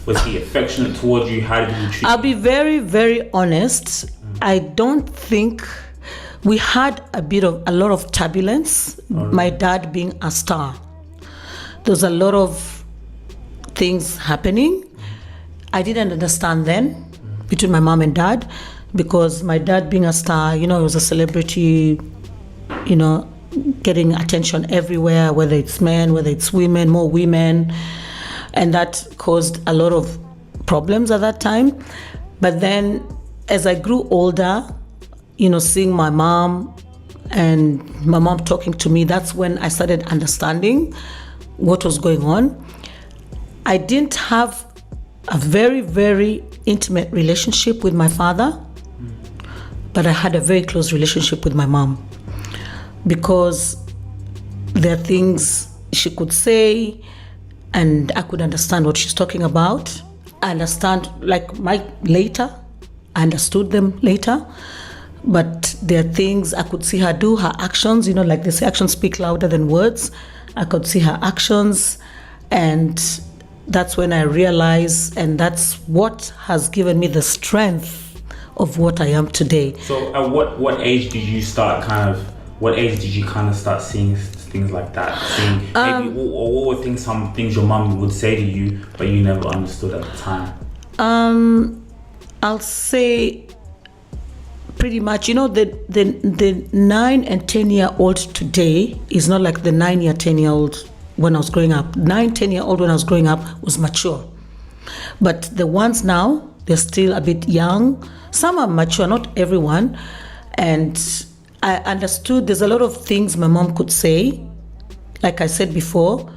Was he affectionate towards you? How did he treat you? I'll be very, very honest. I don't think we had a lot of turbulence. My dad being a star, there's a lot of things happening. I didn't understand then between my mom and dad, because my dad being a star, he was a celebrity, getting attention everywhere, whether it's men, whether it's women, more women, and that caused a lot of problems at that time. But then as I grew older, seeing my mom and my mom talking to me, that's when I started understanding what was going on. I didn't have a very, very intimate relationship with my father, but I had a very close relationship with my mom, because there are things she could say and I could understand what she's talking about. I understand, later, I understood them later, but there are things I could see her do, her actions, like they say, actions speak louder than words. I could see her actions, and that's when I realized, and that's what has given me the strength of what I am today. So at what age did you start start seeing things like that? Maybe, or what were some things your mom would say to you, but you never understood at the time? I'll say pretty much, the 9 and 10-year-old today is not like the 9-year, 10-year-old when I was growing up. 9, 10-year-old when I was growing up was mature. But the ones now, they're still a bit young. Some are mature, not everyone. And I understood there's a lot of things my mom could say. Like I said before,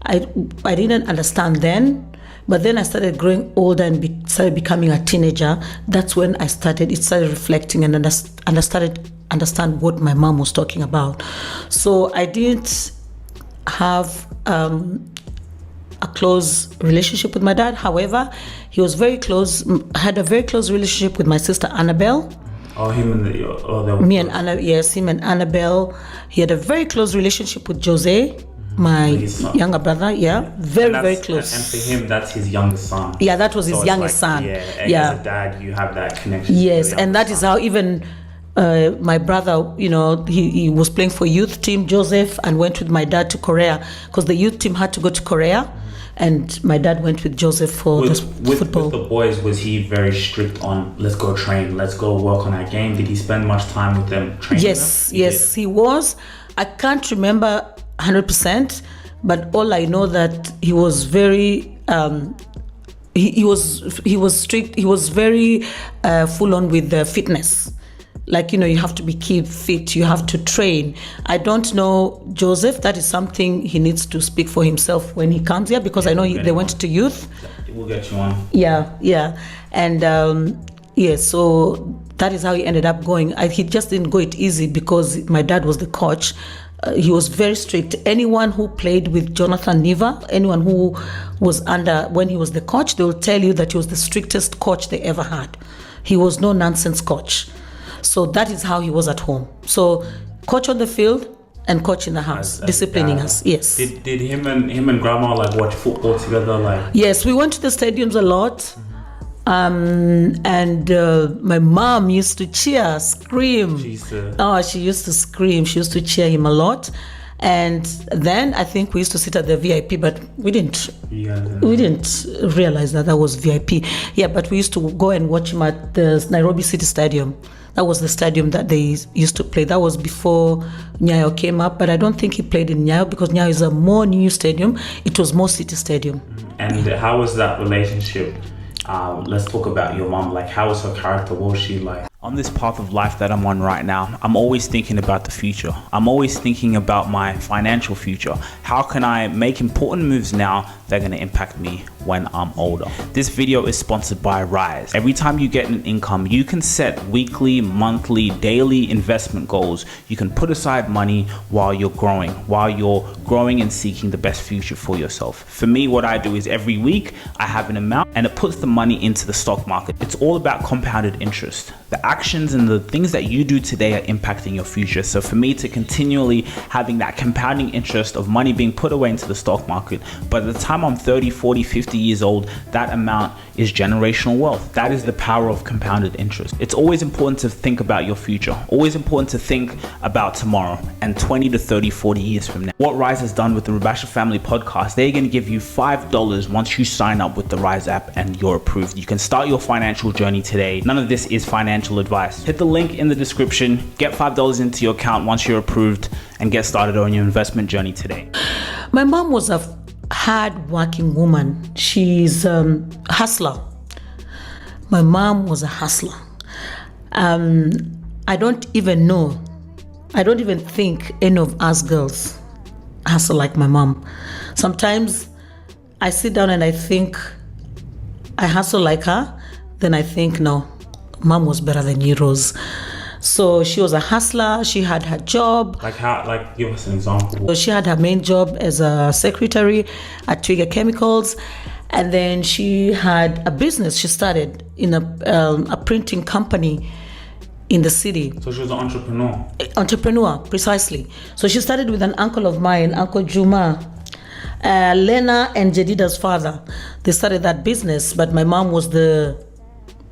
I didn't understand then. But then I started growing older and started becoming a teenager. That's when it started reflecting and understand what my mom was talking about. So I didn't have a close relationship with my dad. However, he was very close. I had a very close relationship with my sister Annabelle. Me and Anna, yes, him and Annabelle. He had a very close relationship with Jose, my younger brother. Yeah, very close. And for him, that's his youngest son. Yeah, that was his youngest son. Yeah, as a dad, you have that connection. Yes, and that is how even my brother, he was playing for youth team, Joseph, and went with my dad to Korea, because the youth team had to go to Korea. And my dad went with Joseph for football. With the boys, was he very strict on, let's go train, let's go work on our game? Did he spend much time with them training them? He was. I can't remember 100%, but all I know that he was very, he was strict. He was very full on with the fitness. Like, you have to keep fit, you have to train. I don't know Joseph, that is something he needs to speak for himself when he comes here, because I know they went to youth. We'll get you on. Yeah. And so that is how he ended up going. He just didn't go it easy because my dad was the coach. He was very strict. Anyone who played with Jonathan Niva, anyone who was under, when he was the coach, they will tell you that he was the strictest coach they ever had. He was no nonsense coach. So that is how he was at home. So coach on the field and coach in the house, disciplining us. Yes. Did him and grandma watch football together? Yes, we went to the stadiums a lot. And my mom used to cheer, scream. She used to scream. She used to cheer him a lot. And then I think we used to sit at the VIP, but we didn't realize that was VIP. Yeah, but we used to go and watch him at the Nairobi City Stadium. That was the stadium that they used to play. That was before Nyayo came up, but I don't think he played in Nyayo, because Nyayo is a more new stadium. It was more City Stadium. And how was that relationship? Let's talk about your mom. How was her character? What was she like? On this path of life that I'm on right now, I'm always thinking about the future. I'm always thinking about my financial future. How can I make important moves now that are going to impact me when I'm older? This video is sponsored by Raiz. Every time you get an income, you can set weekly, monthly, daily investment goals. You can put aside money while you're growing and seeking the best future for yourself. For me, what I do is every week I have an amount and it puts the money into the stock market. It's all about compounded interest. The actions and the things that you do today are impacting your future. So for me to continually having that compounding interest of money being put away into the stock market, by the time I'm 30, 40, 50 years old, that amount is generational wealth. That is the power of compounded interest. It's always important to think about your future, always important to think about tomorrow and 20 to 30, 40 years from now. What Raiz has done with the Rubasha Family Podcast, they're going to give you $5 once you sign up with the Raiz app and you're approved. You can start your financial journey today. None of this is financial advice. Hit the link in the description, get $5 into your account once you're approved, and get started on your investment journey today. My mom was a hard-working woman. She's a hustler. My mom was a hustler. I don't even think any of us girls hustle like my mom. Sometimes I sit down and I think I hustle like her, then I think, no, mom was better than you, Rouz. So she was a hustler. She had her job. Like how? Like give us an example. So she had her main job as a secretary at Trigger Chemicals, and then she had a business. She started in a printing company in the city. So she was an entrepreneur. Entrepreneur, precisely. So she started with an uncle of mine, Uncle Juma. Lena and Jedida's father. They started that business, but my mom was the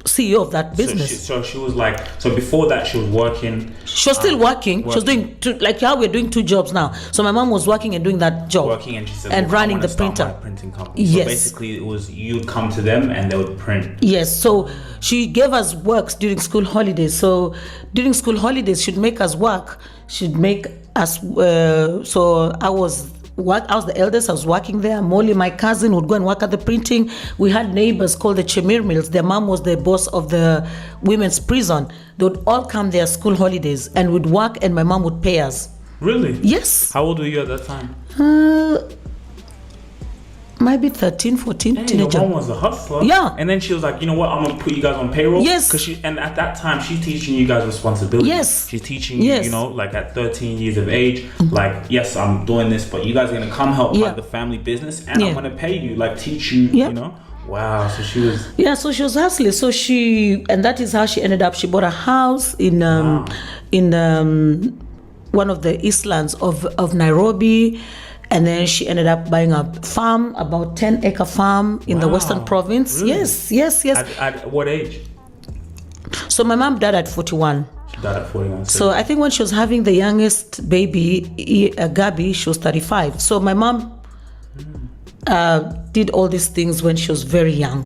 CEO of that business. So she was like, so before that she was working. She was still working. She was doing like how we're doing two jobs now. So my mom was working and doing that job. Working and she said, and running the printer. Printing company. Yes. So basically it was you'd come to them and they would print. Yes. So she gave us works during school holidays. So during school holidays she'd make us work. She'd make us. So I was the eldest. I was working there. Molly, my cousin, would go and work at the printing. We had neighbors called the Chemir Mills. Their mom was the boss of the women's prison. They would all come there school holidays and would work, and my mom would pay us. Really? Yes. How old were you at that time? Maybe 13, 14, teenager. Your mom was a hustler. Yeah. And then she was like, you know what, I'm gonna put you guys on payroll. Yes. And at that time she's teaching you guys responsibility. Yes. She's teaching you, you know, like at 13 years of age, like, yes, I'm doing this, but you guys are gonna come help like the family business, and I'm gonna pay you, like teach you, you know. Wow. So she was. Yeah. So she was hustling. So and that is how she ended up. She bought a house in one of the eastlands of Nairobi. And then she ended up buying a farm, about 10-acre farm in the Western Province. Really? Yes. At what age? So my mom died at 41. She died at 41. So I think when she was having the youngest baby, Gabi, she was 35. So my mom did all these things when she was very young.